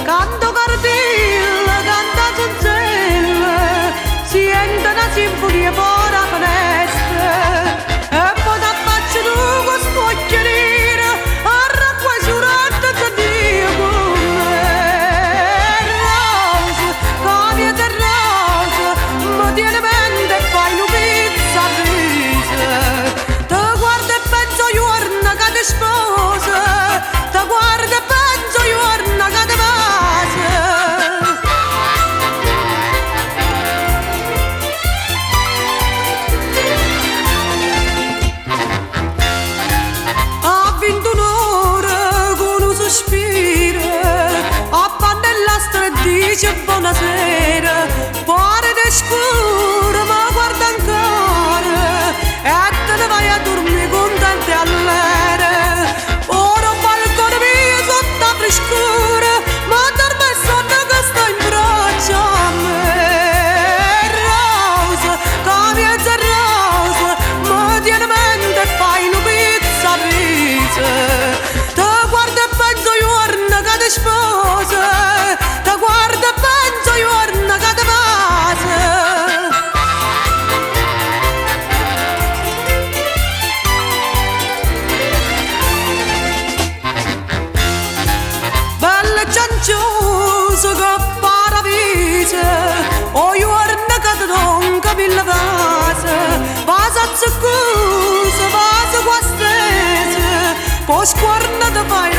canto cardilla, canta zonzella, sente una sinfonia fuori la finestra, e poi da faccia tu con sto occhialino, arrabba i surati e Dio con me. Rosa, cavia e rosa, mi tiene mente e fai una pizza risa, te guardo e penso giorno che ti sposa, te guardo e penso giorno che ti vasi. Ha vinto un'ora con un sospiro, appannella e dice buonasera, fuori di scuro ma guarda ancora e te ne vai a dormire contente all'era. Ora un balcone mio sotto la frescura, ma dorme il sonno che sta in braccio a me. Rosa, cambiazza rosa, mi tiene mente e fai una pizza risa, te guardo e penso giorno che ti sposa, te guardo e penso giorno che ti vasi. Bella cianciosa che paravisa, o giorno che ti donca pilla vasa, vasa zeccosa, vasa qua stesa, poi sguarda te fai